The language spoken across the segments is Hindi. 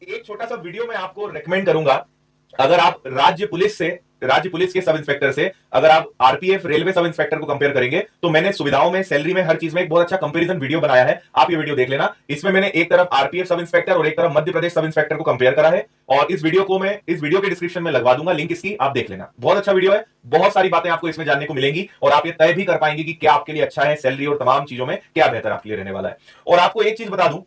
एक छोटा सा वीडियो मैं आपको रेकमेंड करूंगा। अगर आप राज्य पुलिस के सब इंस्पेक्टर से अगर आप आरपीएफ रेलवे सब इंस्पेक्टर को कंपेयर करेंगे तो मैंने सुविधाओं में, सैलरी में, हर चीज में एक बहुत अच्छा कंपैरिजन वीडियो बनाया है। आप ये वीडियो देख लेना। इसमें मैंने एक तरफ आरपीएफ सब इंस्पेक्टर और एक तरफ मध्य प्रदेश सब इंस्पेक्टर को कंपेयर करा है, और इस वीडियो के डिस्क्रिप्शन में लगवा दूंगा लिंक इसकी, आप देख लेना। बहुत अच्छा वीडियो है, बहुत सारी बातें आपको इसमें जानने को मिलेंगी और आप ये तय भी कर पाएंगे कि क्या आपके लिए अच्छा है, सैलरी और तमाम चीजों में क्या बेहतर आपके लिए रहने वाला है। और आपको एक चीज बता दूं,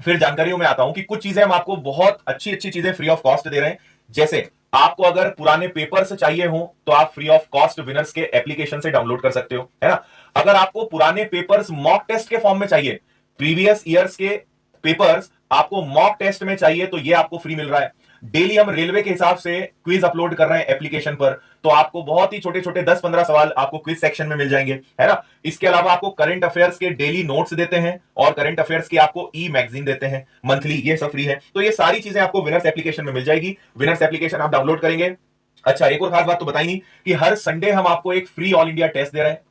फिर जानकारियों में आता हूं कि कुछ चीजें हम आपको बहुत अच्छी अच्छी चीजें फ्री ऑफ कॉस्ट दे रहे हैं। जैसे आपको अगर पुराने पेपर्स चाहिए हो तो आप फ्री ऑफ कॉस्ट विनर्स के एप्लीकेशन से डाउनलोड कर सकते हो, है ना। अगर आपको पुराने पेपर्स मॉक टेस्ट के फॉर्म में चाहिए, प्रीवियस ईयर्स के पेपर्स आपको मॉक टेस्ट में चाहिए, तो ये आपको फ्री मिल रहा है। डेली हम रेलवे के हिसाब से क्विज अपलोड कर रहे हैं एप्लीकेशन पर, तो आपको बहुत ही छोटे छोटे 10-15 सवाल आपको क्विज सेक्शन में मिल जाएंगे, है ना। इसके अलावा आपको करंट अफेयर्स के डेली नोट्स देते हैं और करंट अफेयर्स की आपको ई मैगजीन देते हैं मंथली, ये सब फ्री है। तो ये सारी चीजें आपको विनर्स एप्लीकेशन में मिल जाएगी। विनर्स एप्लीकेशन आप डाउनलोड करेंगे। अच्छा, एक और खास बात तो बताई नहीं कि हर संडे हम आपको एक फ्री ऑल इंडिया टेस्ट दे रहे हैं।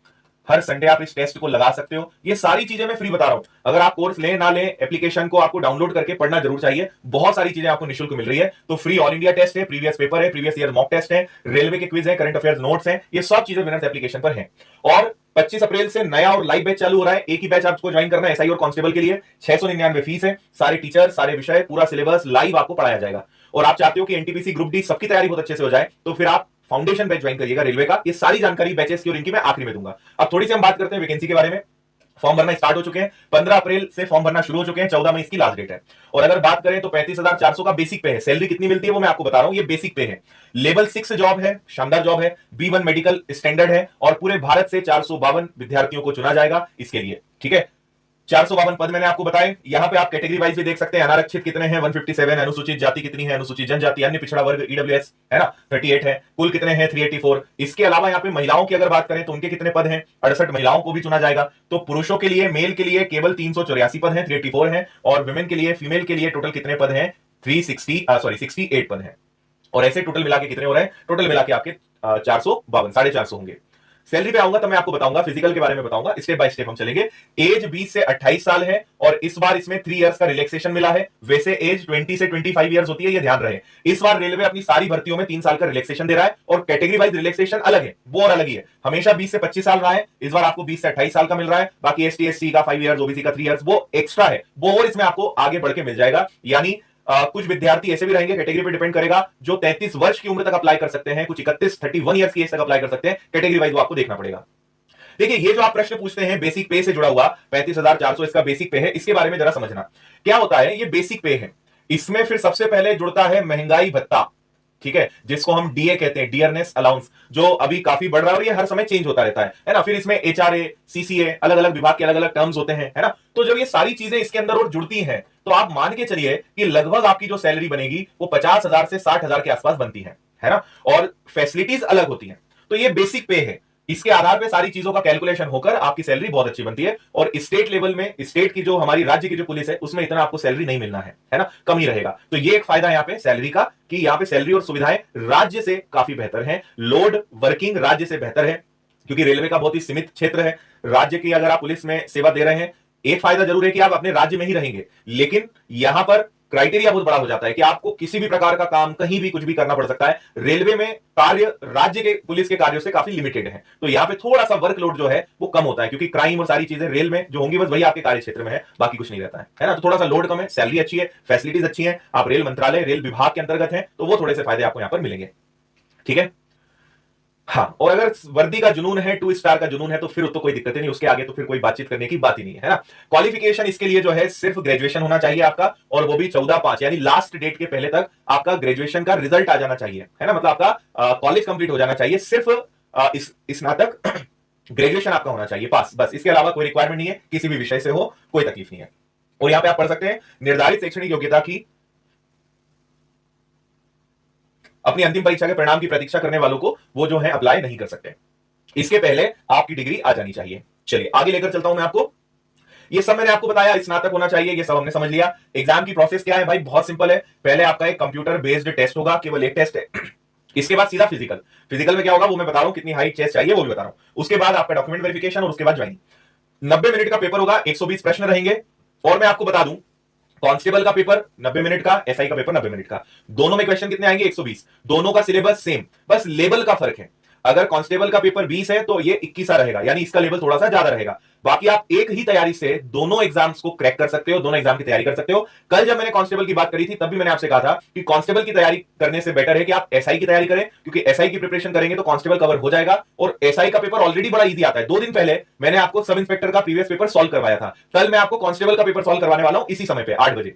हर संडे आप इस टेस्ट को लगा सकते हो। ये सारी चीजें मैं फ्री बता रहा हूं। अगर आप कोर्स ले ना ले, एप्लीकेशन को आपको डाउनलोड करके पढ़ना जरूर चाहिए। बहुत सारी चीजें आपको निःशुल्क मिल रही है। तो फ्री ऑल इंडिया टेस्ट है, प्रीवियस पेपर है, प्रीवियस ईयर मॉक टेस्ट है, रेलवे के क्विज है, करंट अफेयर्स नोट्स हैं, ये सब चीजें विनर्स एप्लीकेशन पर हैं। और 25 अप्रैल से नया और लाइव बैच चालू हो रहा है। एक ही बैच आपको ज्वाइन करना है एसआई और कांस्टेबल के लिए। 699 फीस है। सारे टीचर, सारे विषय, पूरा सिलेबस लाइव आपको पढ़ाया जाएगा। और आप चाहते हो कि एनटीपीसी ग्रुप डी सबकी तैयारी बहुत अच्छे से हो जाए, तो फिर आप फाउंडेशन बैच ज्वाइन करिएगा रेलवे का। ये सारी जानकारी बैचेस की और इनकी मैं आखिरी में दूंगा। अब थोड़ी सी हम बात करते हैं वैकेंसी के बारे में। फॉर्म भरना स्टार्ट हो चुके हैं। 15 अप्रैल से फॉर्म भरना शुरू हो चुके हैं। 14 मई इसकी लास्ट डेट है। और अगर बात करें तो 35,400 का बेसिक पे है। सैलरी कितनी मिलती है वो मैं आपको बता रहा हूं, ये बेसिक पे है। लेवल 6 जॉब है, शानदार जॉब है। B1 मेडिकल स्टैंडर्ड है और पूरे भारत से 452 विद्यार्थियों को चुना जाएगा इसके लिए, ठीक है। 452 पद मैंने आपको बताए। यहां पे आप कैटेगरी वाइज भी देख सकते हैं। अनारक्षित कितने हैं, 157। अनुसूचित जाति कितनी है, अनुसूचित जनजाति, अन्य पिछड़ा वर्ग, ईडब्ल्यूएस, है ना, 38 है। कुल कितने हैं, 384। इसके अलावा यहाँ पे महिलाओं की अगर बात करें तो उनके कितने पद हैं, 68 महिलाओं को भी चुना जाएगा। तो पुरुषों के लिए, मेल के लिए केवल 384 पद हैं, 384 हैं। और वुमेन के लिए, फीमेल के लिए टोटल कितने पद हैं, 68 पद हैं। और ऐसे टोटल मिला के कितने हो रहे हैं, टोटल मिला के आपके 452, 450 होंगे। सैलरी पे आऊंगा तो मैं आपको बताऊंगा, फिजिकल के बारे में बताऊंगा, स्टेप बाय स्टेप हम चलेंगे। एज 20 से 28 साल है और इस बार इसमें 3 इयर्स का रिलैक्सेशन मिला है। वैसे एज 20 से 25 इयर्स होती है, ये ध्यान रहे। इस बार रेलवे अपनी सारी भर्तियों में 3 साल का रिलैक्सेशन दे रहा है और कैटेगरी वाइज रिलैक्सेशन अलग है, वो और अलग ही है। हमेशा 20 से 25 साल रहा है, इस बार आपको 20 से 28 साल का मिल रहा है। बाकी एसटी एससी का 5 इयर्स, ओबीसी का 3 इयर्स वो एक्स्ट्रा है, वो और इसमें आपको आगे बढ़ के मिल जाएगा। यानी कुछ विद्यार्थी ऐसे भी रहेंगे, कैटेगरी पे डिपेंड करेगा, जो 33 वर्ष की उम्र तक अप्लाई कर सकते हैं, कुछ 31 ईयर्स की एज तक अप्लाई कर सकते हैं। कैटेगरी वाइज वो आपको देखना पड़ेगा। देखिए, ये जो आप प्रश्न पूछते हैं बेसिक पे से जुड़ा हुआ, 35,400 इसका बेसिक पे है, इसके बारे में जरा समझना क्या होता है। ये बेसिक पे है, इसमें फिर सबसे पहले जुड़ता है महंगाई भत्ता, ठीक है, जिसको हम डीए कहते हैं, डियरनेस अलाउंस, जो अभी काफी बढ़ रहा है और ये हर समय चेंज होता रहता है ना। फिर इसमें एचआरए, सीसीए, अलग अलग विभाग के अलग अलग टर्म्स होते हैं, है ना। तो जब ये सारी चीजें इसके अंदर और जुड़ती हैं तो आप मान के चलिए कि लगभग आपकी जो सैलरी बनेगी वो 50,000 से 60,000 के आसपास बनती है ना। और फैसिलिटीज अलग होती हैं। तो ये बेसिक पे है, इसके आधार पे सारी चीजों का कैलकुलेशन होकर आपकी सैलरी बहुत अच्छी बनती है। और स्टेट लेवल में, स्टेट की जो हमारी राज्य की जो पुलिस है उसमें इतना आपको सैलरी नहीं मिलना है ना, कम ही रहेगा। तो ये एक फायदा यहाँ पे सैलरी का कि यहाँ पे सैलरी और सुविधाएं राज्य से काफी बेहतर हैं। लोड वर्किंग राज्य से बेहतर है क्योंकि रेलवे का बहुत ही सीमित क्षेत्र है। राज्य की अगर आप पुलिस में सेवा दे रहे हैं, एक फायदा जरूर है कि आप अपने राज्य में ही रहेंगे, लेकिन यहां पर क्राइटेरिया बहुत बड़ा हो जाता है कि आपको किसी भी प्रकार का काम कहीं भी कुछ भी करना पड़ सकता है। रेलवे में कार्य राज्य के पुलिस के कार्यों से काफी लिमिटेड है, तो यहाँ पे थोड़ा सा वर्कलोड जो है वो कम होता है क्योंकि क्राइम और सारी चीजें रेल में जो होंगी बस वही आपके कार्य क्षेत्र में है, बाकी कुछ नहीं रहता है ना। तो थोड़ा सा लोड कम है, सैलरी अच्छी है, फैसिलिटीज अच्छी है, आप रेल मंत्रालय, रेल विभाग के अंतर्गत है, तो वो थोड़े से फायदे आपको यहाँ पर मिलेंगे, ठीक है। हाँ, और अगर वर्दी का जुनून है, 2 स्टार का जुनून है, तो फिर तो कोई दिक्कत नहीं, उसके आगे तो फिर कोई बातचीत करने की बात ही नहीं है ना। क्वालिफिकेशन इसके लिए जो है सिर्फ ग्रेजुएशन होना चाहिए आपका, और वो भी 14/5 यानी लास्ट डेट के पहले तक आपका ग्रेजुएशन का रिजल्ट आ जाना चाहिए, है ना। मतलब आपका कॉलेज कंप्लीट हो जाना चाहिए, सिर्फ स्नातक ग्रेजुएशन आपका होना चाहिए पास, बस। इसके अलावा कोई रिक्वायरमेंट नहीं है, किसी भी विषय से हो, कोई तकलीफ नहीं है। और यहां पे आप पढ़ सकते हैं निर्धारित शैक्षणिक योग्यता की अपनी अंतिम परीक्षा के परिणाम की प्रतीक्षा करने वालों को वो जो है अप्लाई नहीं कर सकते, इसके पहले आपकी डिग्री आ जानी चाहिए। चलिए आगे लेकर चलता हूं मैं आपको। ये सब मैंने आपको बताया, स्नातक होना चाहिए, ये सब हमने समझ लिया। एग्जाम की प्रोसेस क्या है भाई, बहुत सिंपल है। पहले आपका एक कंप्यूटर बेस्ड टेस्ट होगा, केवल एक टेस्ट है। इसके बाद सीधा फिजिकल। फिजिकल में क्या होगा वो मैं बता रहा हूं, कितनी हाइट चेस्ट चाहिए वो भी बता रहा हूं। उसके बाद आपका डॉक्यूमेंट वेरिफिकेशन और उसके बाद ज्वाइनिंग। 90 मिनट का पेपर होगा, 120 प्रश्न रहेंगे। और मैं आपको बता दूं कांस्टेबल का पेपर 90 मिनट का, एसआई का पेपर 90 मिनट का, दोनों में क्वेश्चन कितने आएंगे 120, दोनों का सिलेबस सेम, बस लेवल का फर्क है। अगर कांस्टेबल का पेपर 20 है तो ये 21 रहेगा, यानी इसका लेवल थोड़ा सा ज्यादा रहेगा। बाकी आप एक ही तैयारी से दोनों एग्जाम्स को क्रैक कर सकते हो, दोनों एग्जाम की तैयारी कर सकते हो। कल जब मैंने कांस्टेबल की बात करी थी तब भी मैंने आपसे कहा था कि कांस्टेबल की तैयारी करने से बेटर है कि आप एसआई की तैयारी करें, क्योंकि एसआई की प्रिपरेशन करेंगे तो कांस्टेबल कवर हो जाएगा। और एसआई का पेपर ऑलरेडी बड़ा इजी आता है। 2 दिन पहले मैंने आपको सब इंस्पेक्टर का प्रीवियस पेपर सॉल्व करवाया था, कल मैं आपको कांस्टेबल का पेपर सॉल्व करवाने वाला हूं इसी समय पे 8 बजे,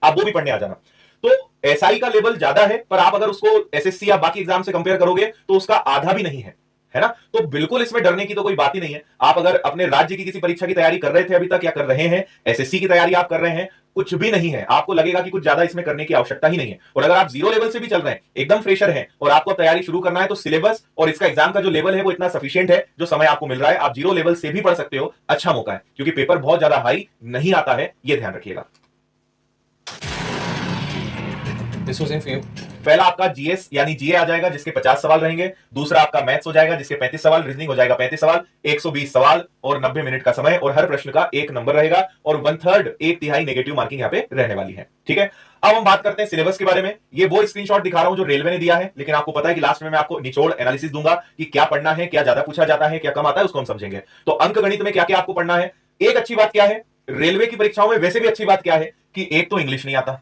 आप वो भी पढ़ने आ जाना। तो एसआई का लेवल ज्यादा है, पर आप अगर उसको एसएससी या बाकी एग्जाम से कंपेयर करोगे तो उसका आधा भी नहीं है ना। तो बिल्कुल इसमें डरने की तो कोई बात ही नहीं है। आप अगर अपने राज्य की किसी परीक्षा की तैयारी कर रहे थे अभी तक या कर रहे हैं, एसएससी की तैयारी आप कर रहे हैं, कुछ भी नहीं है, आपको लगेगा कि कुछ ज्यादा इसमें करने की आवश्यकता ही नहीं है। और अगर आप जीरो लेवल से भी चल रहे हैं, एकदम फ्रेशर हैं और आपको तैयारी शुरू करना है, तो सिलेबस और इसका एग्जाम का जो लेवल है वो इतना सफिशिएंट है, जो समय आपको मिल रहा है, आप जीरो लेवल से भी पढ़ सकते हो। अच्छा मौका है, क्योंकि पेपर बहुत ज्यादा हाई नहीं आता है, यह ध्यान रखिएगा। पहला आपका जीएस यानी जीए आ जाएगा, जिसके 50 सवाल रहेंगे। दूसरा आपका मैथ्स हो जाएगा, जिसके 35 सवाल, रीजनिंग हो जाएगा 35 सवाल, 120 सवाल और 90 मिनट का समय, और हर प्रश्न का 1 नंबर रहेगा और 1/3 1/3 नेगेटिव मार्किंग यहां पे रहने वाली है। ठीक है, अब हम बात करते हैं सिलेबस के बारे में। ये वो स्क्रीनशॉट दिखा रहा हूं जो रेलवे ने दिया है, लेकिन आपको पता है कि लास्ट में मैं आपको निचोड़ एनालिसिस दूंगा कि क्या पढ़ना है, क्या ज्यादा पूछा जाता है, क्या कम आता है, उसको हम समझेंगे। तो अंक गणित में क्या क्या आपको पढ़ना है। एक अच्छी बात क्या है रेलवे की परीक्षाओं में, वैसे भी अच्छी बात क्या है कि एक तो इंग्लिश नहीं आता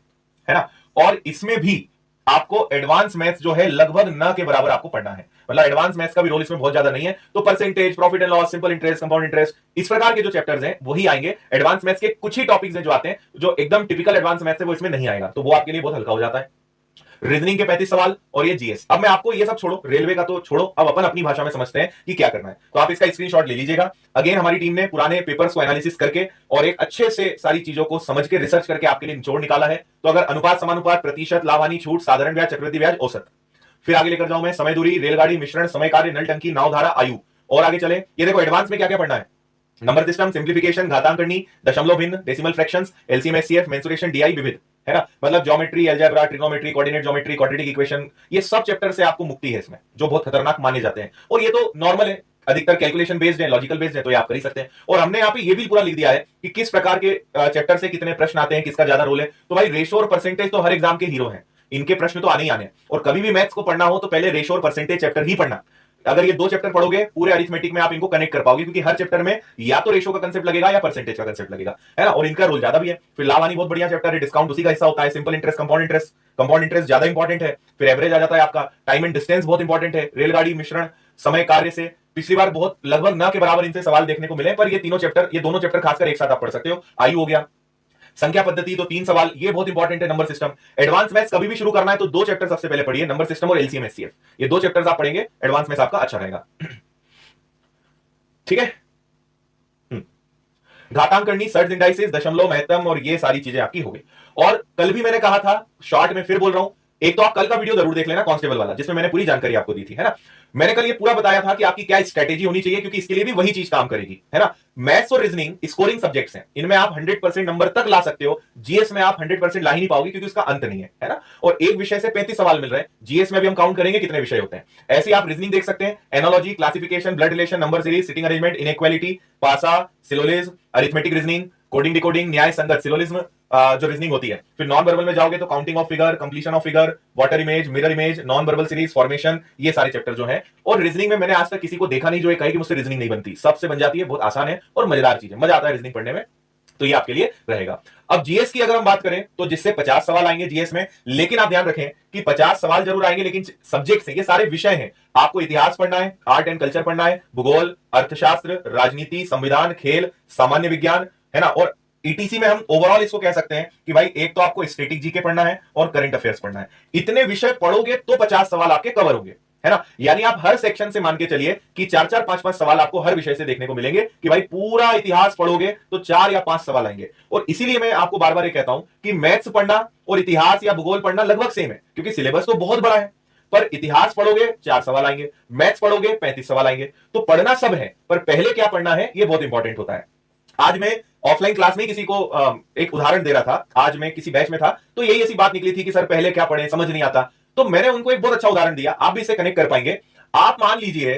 है ना, और इसमें भी आपको एडवांस मैथ्स जो है लगभग न के बराबर आपको पढ़ना है। मतलब एडवांस मैथ्स का भी रोल इसमें बहुत ज्यादा नहीं है। तो percentage, profit and loss, simple interest, compound interest, इस प्रकार के जो चैप्टर्स हैं वही आएंगे। एडवांस मैथ्स के कुछ ही टॉपिक्स हैं जो आते हैं, जो एकदम टिपिकल एडवांस मैथ्स है वो इसमें नहीं आएगा, तो वो आपके लिए बहुत हल्का हो जाता है। रीजनिंग के 35 सवाल और ये जीएस। अब मैं आपको ये सब छोड़ो, रेलवे का तो छोड़ो, अब अपन अपनी भाषा में समझते हैं कि क्या करना है। तो आप इसका स्क्रीनशॉट ले लीजिएगा। अगेन हमारी टीम ने पुराने पेपर्स को एनालिसिस करके और एक अच्छे से सारी चीजों को समझ के रिसर्च करके आपके लिए निचोड़ निकाला है। तो अगर अनुपात, समानुपात, प्रतिशत, लाभ हानि, छूट, साधारण ब्याज, चक्रवृद्धि ब्याज, औसत, फिर आगे लेकर जाऊं मैं समय दूरी, रेलगाड़ी, मिश्रण, समय कार्य, नल टंकी, नाव धारा, आयु, और आगे चले। ये देखो एडवांस में क्या क्या पढ़ना है। नंबर सिस्टम, सिंप्लीफिकेशन, घातांकनी, दशमलव भिन्न, decimal fractions, LCM, HCF, mensuration, DI, विविध, है ना। मतलब geometry, algebra, trigonometry, coordinate geometry, quadratic equation, ये सब चैप्टर से आपको मुक्ति है इसमें, जो बहुत खतरनाक माने जाते हैं। और ये तो नॉर्मल है, अधिकतर कैलकुलेशन बेस्ड है, लॉजिकल बेस्ड है, तो ये आप कर ही सकते हैं। और हमने यहाँ पे ये भी पूरा लिख दिया है कि किस प्रकार के चैप्टर से कितने प्रश्न आते हैं, किसका ज्यादा रोल है। तो भाई रेशो और परसेंटेज तो हर एग्जाम के हीरो हैं, इनके प्रश्न तो आने ही आने। और कभी भी मैथ्स को पढ़ना हो तो पहले रेशो और परसेंटेज चैप्टर ही पढ़ना। अगर ये 2 चैप्टर पढ़ोगे पूरे अरिथमेटिक में आप इनको कनेक्ट कर पाओगे, क्योंकि हर चैप्टर में या तो रेशो का कांसेप्ट लगेगा या परसेंटेज का कांसेप्ट लगेगा, है ना। और इनका रोल ज्यादा भी है। फिर लाभ हानि बहुत बढ़िया चैप्टर है, डिस्काउंट उसी का हिस्सा होता है, सिंपल इंटरेस्ट, कंपाउंड इंटरेस्ट ज्यादा इंपॉर्टेंट है। फिर एवरेज आ जाता है आपका, टाइम एंड डिस्टेंस बहुत इंपॉर्टेंट है, रेलगाड़ी, मिश्रण, समय कार्य से पिछली बार बहुत लगभग न के बराबर इनसे सवाल देखने को मिले, पर ये दोनों चैप्टर खासकर एक साथ आप पढ़ सकते हो। आयु हो गया, संख्या पद्धति तो 3 सवाल, ये बहुत इंपॉर्टेंट है। नंबर सिस्टम, एडवांस मैथ्स कभी भी शुरू करना है तो 2 चैप्टर सबसे पहले पढ़िए, नंबर सिस्टम और एलसीएम एचसीएफ, ये 2 चैप्टर्स आप पढ़ेंगे, एडवांस मैथ्स आपका अच्छा रहेगा। ठीक है। घातांकनी, सर्ज इंडाइसिस, दशमलव, महत्तम, और ये सारी चीजें आपकी हो गई। और कल भी मैंने कहा था, शॉर्ट में फिर बोल रहा हूं, एक तो आप कल का वीडियो जरूर देख लेना कांस्टेबल वाला, जिसमें मैंने पूरी जानकारी आपको दी थी, है ना। मैंने कल ये पूरा बताया था कि आपकी क्या स्ट्रेटेजी होनी चाहिए, क्योंकि इसके लिए भी वही चीज काम करेगी, है ना। मैथ्स और रीजनिंग स्कोरिंग सब्जेक्ट्स हैं, इनमें आप 100% नंबर तक ला सकते हो। जीएस में आप 100% ला ही नहीं पाओगे, क्योंकि उसका अंत नहीं है ना। और एक विषय से 35 सवाल मिल रहे हैं, जीएस में भी हम काउंट करेंगे कितने विषय होते हैं। ऐसे आप रीजनिंग देख सकते हैं, analogy, classification, blood relation, number series, sitting arrangement, inequality, पासा, syllogism, arithmetic reasoning, coding decoding, न्याय संगत, सिलोलिज्म, जो रीजनिंग होती है। फिर नॉन वर्बल में जाओगे तो counting of figure, completion of figure, water image, mirror image, non verbal series, formation, ये सारे चैप्टर जो हैं। और रीजनिंग में मैंने आज तक किसी को देखा नहीं जो ये कहे कि मुझसे रीजनिंग नहीं बनती, सबसे बन जाती है, बहुत आसान है और मजेदार चीज है, मजा आता है रीजनिंग पढ़ने में, तो ये आपके लिए रहेगा। अब जीएस की अगर हम बात करें तो जिससे 50 सवाल आएंगे जीएस में, लेकिन आप ध्यान रखें कि 50 सवाल जरूर आएंगे, लेकिन सब्जेक्ट से, ये सारे विषय हैं। आपको इतिहास पढ़ना है, आर्ट एंड कल्चर पढ़ना है, भूगोल, अर्थशास्त्र, राजनीति, संविधान, खेल, सामान्य विज्ञान, है ना। और ईटीसी में हम ओवरऑल इसको कह सकते हैं कि भाई एक तो आपको स्टैटिक जीके पढ़ना है और करंट अफेयर्स पढ़ना है। इतने विषय पढ़ोगे तो 50 सवाल आपके कवर होंगे, है ना। यानी आप हर सेक्शन से मान के चलिए कि 4-4, 5-5 सवाल आपको हर विषय से देखने को मिलेंगे, कि भाई पूरा इतिहास पढ़ोगे तो 4 या 5 सवाल आएंगे। और इसीलिए मैं आपको बार बार ये कहता हूं कि मैथ्स पढ़ना और इतिहास या भूगोल पढ़ना लगभग सेम है, क्योंकि सिलेबस तो बहुत बड़ा है। पर इतिहास पढ़ोगे 4 सवाल आएंगे, मैथ्स पढ़ोगे 35 सवाल आएंगे। तो पढ़ना सब है, पर पहले क्या पढ़ना है ये बहुत इंपॉर्टेंट होता है। आज मैं ऑफलाइन क्लास में किसी को एक उदाहरण दे रहा था, आज मैं किसी बैच में था, तो यही ऐसी बात निकली थी कि सर पहले क्या पढ़ें, समझ नहीं आता। तो मैंने उनको एक बहुत अच्छा उदाहरण दिया, आप भी इसे कनेक्ट कर पाएंगे। आप मान लीजिए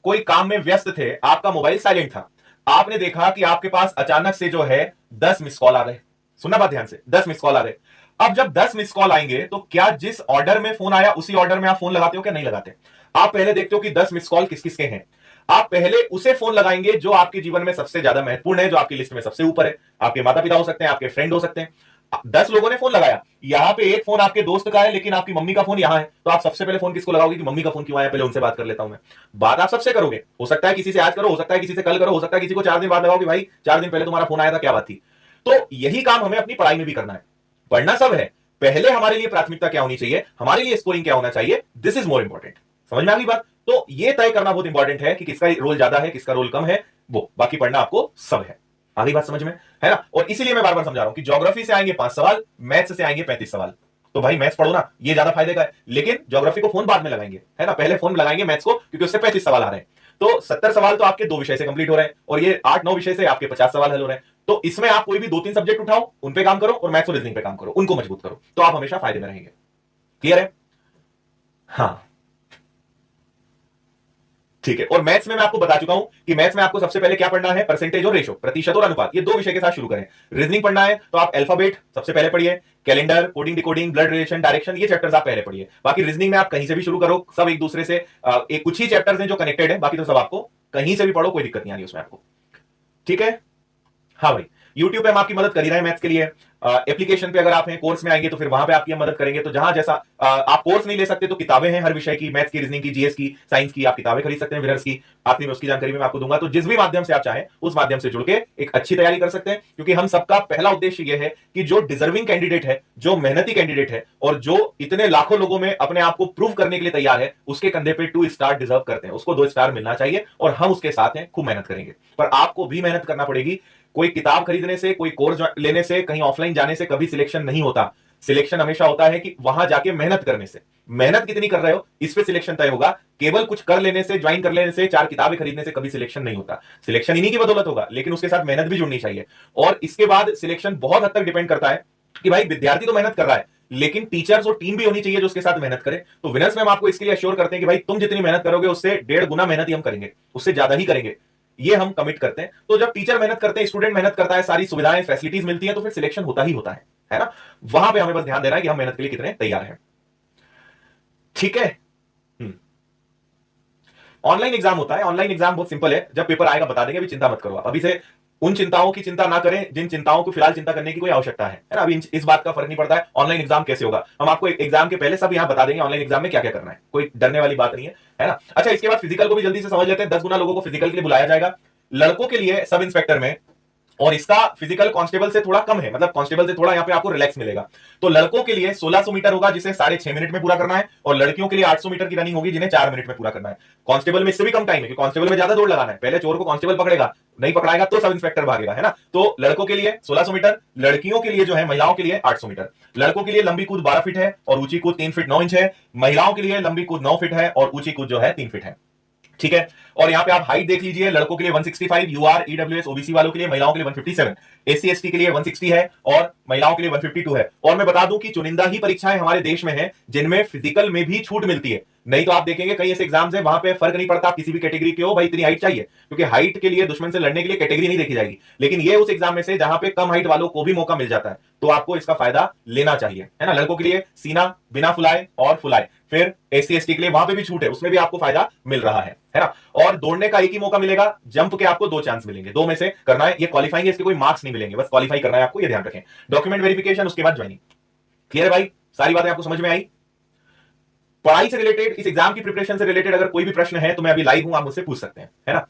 कोई काम में व्यस्त थे, आपका मोबाइल साइलेंट था, आपने देखा कि आपके पास अचानक से जो है 10 मिस कॉल आ गए, सुनना बात ध्यान से, 10 मिस कॉल आ गए। अब जब 10 मिस कॉल आएंगे तो क्या जिस ऑर्डर में फोन आया उसी ऑर्डर में आप फोन लगाते हो क्या नहीं लगाते? आप पहले देखते हो कि 10 मिस कॉल किस किसके हैं, आप पहले उसे फोन लगाएंगे जो आपके जीवन में सबसे ज्यादा महत्वपूर्ण है, जो आपकी लिस्ट में सबसे ऊपर है। आपके माता पिता हो सकते हैं, आपके फ्रेंड हो सकते हैं। 10 लोगों ने फोन लगाया, यहां पे एक फोन आपके दोस्त का है लेकिन आपकी मम्मी का फोन यहां है, तो आप सबसे पहले फोन किसको लगाओगे कि मम्मी का फोन क्यों आया, पहले उनसे बात कर लेता हूं मैं। बात आप सबसे करोगे, हो सकता है किसी से आज करो, हो सकता है किसी से कल करो, हो सकता है किसी को 4 दिन बाद लगाओ कि भाई 4 दिन पहले तुम्हारा फोन आया था, क्या बात थी। तो यही काम हमें अपनी पढ़ाई में भी करना है। पढ़ना सब है, पहले हमारे लिए प्राथमिकता क्या होनी चाहिए, हमारे लिए स्कोरिंग क्या होना चाहिए, दिस इज मोर इंपॉर्टेंट। समझ में आ गई बात? तो ये तय करना बहुत इंपॉर्टेंट है कि किसका रोल ज्यादा है, किसका रोल कम है, वो बाकी पढ़ना आपको सब है। आ गई बात समझ में, है ना? और इसीलिए मैं बार बार समझा रहा हूं कि ज्योग्राफी से आएंगे 5 सवाल, मैथ्स से आएंगे 35 सवाल। तो भाई मैथ्स पढ़ो ना, ये ज्यादा फायदे का है, लेकिन ज्योग्राफी को फोन बाद में लगाएंगे, है ना? पहले फोन लगाएंगे मैथ्स को, क्योंकि उससे 35 सवाल आ रहे हैं। तो 70 सवाल तो आपके 2 विषय से कंप्लीट हो रहे हैं, और ये 8-9 विषय से आपके 50 सवाल हल हो रहे हैं। तो इसमें आप कोई भी 2-3 सब्जेक्ट उठाओ, उन पे काम करो, और मैथ्स और रीजनिंग पे काम करो, उनको मजबूत करो, तो आप हमेशा फायदे में रहेंगे। क्लियर है? हाँ ठीक है। और मैथ्स में मैं आपको बता चुका हूं कि मैथ्स में आपको सबसे पहले क्या पढ़ना है, परसेंटेज और रेशो, प्रतिशत और अनुपात, ये 2 विषय के साथ शुरू करें। रीजनिंग पढ़ना है तो आप अल्फाबेट सबसे पहले पढ़िए, calendar, coding decoding, blood relation, direction, ये चैप्टर्स आप पहले पढ़िए। बाकी रीजनिंग में आप कहीं से भी शुरू करो, सब एक दूसरे से एक कुछ ही चैप्टर्स हैं जो कनेक्टेड है, बाकी तो सब आपको कहीं से भी पढ़ो, कोई दिक्कत नहीं आनी उसमें आपको। ठीक है? हाँ भाई, यूट्यूब पे हम आपकी मदद कर ही रहे हैं मैथ्स के लिए। एप्लीकेशन पे अगर आप हैं, कोर्स में आएंगे तो फिर वहां पे आपकी हम मदद करेंगे। तो जहां जैसा आप कोर्स नहीं ले सकते तो किताबें हैं हर विषय की, मैथ्स की, रीजनिंग की, जीएस की, साइंस की, आप किताबें खरीद सकते हैं विनर्स की। आखिरी में उसकी जानकारी मैं आपको दूंगा। तो जिस भी माध्यम से आप चाहें उस माध्यम से जुड़ के एक अच्छी तैयारी कर सकते हैं, क्योंकि हम सबका पहला उद्देश्य यह है कि जो डिजर्विंग कैंडिडेट है, जो मेहनती कैंडिडेट है, और जो इतने लाखों लोगों में अपने आप को प्रूव करने के लिए तैयार है, उसके कंधे पे 2 स्टार डिजर्व करते हैं, उसको 2 स्टार मिलना चाहिए, और हम उसके साथ हैं, खूब मेहनत करेंगे। पर आपको भी मेहनत करना पड़ेगी। कोई किताब खरीदने से, कोई कोर्स लेने से, कहीं ऑफलाइन जाने से कभी सिलेक्शन नहीं होता। सिलेक्शन हमेशा होता है कि वहां जाके मेहनत करने से। मेहनत कितनी कर रहे हो इस पे सिलेक्शन तय होगा। केवल कुछ कर लेने से, ज्वाइन कर लेने से, 4 किताबें खरीदने से कभी सिलेक्शन नहीं होता। सिलेक्शन इन्हीं की बदौलत होगा, लेकिन उसके साथ मेहनत भी जुड़नी चाहिए। और इसके बाद सिलेक्शन बहुत हद तक डिपेंड करता है कि भाई विद्यार्थी तो मेहनत कर रहा है, लेकिन टीचर्स और टीम भी होनी चाहिए जो उसके साथ मेहनत करे। तो विनर्स में हम आपको इसके लिए अश्योर करते हैं कि भाई तुम जितनी मेहनत करोगे उससे 1.5 गुना मेहनत ही हम करेंगे, उससे ज्यादा ही करेंगे, ये हम कमिट करते हैं। तो जब टीचर मेहनत करते हैं, स्टूडेंट मेहनत करता है, सारी सुविधाएं फैसिलिटीज मिलती हैं, तो फिर सिलेक्शन होता ही होता है ना? वहां पे हमें बस ध्यान देना है कि हम मेहनत के लिए कितने तैयार हैं। ठीक है? ऑनलाइन एग्जाम होता है, ऑनलाइन एग्जाम बहुत सिंपल है, जब पेपर आएगा बता देंगे, अभी चिंता मत करो आप। अभी से उन चिंताओं की चिंता ना करें जिन चिंताओं को फिलहाल चिंता करने की कोई आवश्यकता है ना? अभी इस बात का फर्क नहीं पड़ता है ऑनलाइन एग्जाम कैसे होगा, हम आपको एग्जाम के पहले सब यहां बता देंगे ऑनलाइन एग्जाम में क्या क्या करना है, कोई डरने वाली बात नहीं है ना? अच्छा, इसके बाद फिजिकल को भी जल्दी से समझ लेते हैं। 10 गुना लोगों को फिजिकल के लिए बुलाया जाएगा लड़कों के लिए सब इंस्पेक्टर में, और इसका फिजिकल कांस्टेबल से थोड़ा कम है, मतलब कांस्टेबल से थोड़ा यहां पे आपको रिलैक्स मिलेगा। तो लड़कों के लिए 1600 मीटर होगा जिसे 6.5 मिनट में पूरा करना है, और लड़कियों के लिए 800 मीटर की रनिंग होगी जिन्हें 4 मिनट में पूरा करना है। कांस्टेबल में इससे भी कम टाइम है, क्योंकि कांस्टेबल में ज्यादा दौड़ लगाना है, पहले चोर को कांस्टेबल पकड़ेगा, नहीं पकड़ाएगा तो सब इंस्पेक्टर भागेगा, है ना? तो लड़कों के लिए 1600 मीटर, लड़कियों के लिए जो है, महिलाओं के लिए 800 मीटर। लड़कों के लिए लंबी कूद 12 फीट है और ऊंची कूद 3 फीट 9 इंच है। महिलाओं के लिए लंबी कूद 9 फीट है और ऊंची कूद जो है 3 फीट है। ठीक है? और यहां पे आप हाइट देख लीजिए, लड़कों के लिए 165, यूआर, ईडब्ल्यूएस, ओबीसी वालों के लिए, महिलाओं के लिए 157, एससी एसटी के लिए 160 है, और महिलाओं के लिए 152 है। और मैं बता दूं कि चुनिंदा ही परीक्षाएं हमारे देश में हैं जिनमें फिजिकल में भी छूट मिलती है, नहीं तो आप देखेंगे कई ऐसे एग्जाम्स हैं वहां पे फर्क नहीं पड़ता, किसी भी कैटेगरी के हो, भाई इतनी हाइट चाहिए, क्योंकि हाइट के लिए दुश्मन से लड़ने के लिए कैटेगरी नहीं देखी जाएगी। लेकिन ये उस एग्जाम में से जहां पे कम हाइट वालों को भी मौका मिल जाता है, तो आपको इसका फायदा लेना चाहिए, है ना? लड़कों के लिए सीना बिना फुलाए और फुलाए, फिर एससी एसटी के लिए वहां पे भी छूट है, उसमें भी आपको फायदा मिल रहा है ना? और दौड़ने का एक ही मौका मिलेगा, जंप के आपको 2 चांस मिलेंगे, 2 में से करना है। ये क्वालिफाइंग है, इसके कोई मार्क्स नहीं मिलेंगे, बस क्वालिफाई करना है आपको, ये ध्यान रखें। डॉक्यूमेंट वेरिफिकेशन, उसके बाद ज्वाइनिंग। क्लियर है भाई? सारी बातें आपको समझ में आई? पढ़ाई से रिलेटेड, इस एग्जाम की प्रिपरेशन से रिलेटेड अगर कोई भी प्रश्न है तो मैं अभी लाइव हूं, आप मुझसे पूछ सकते हैं, है ना?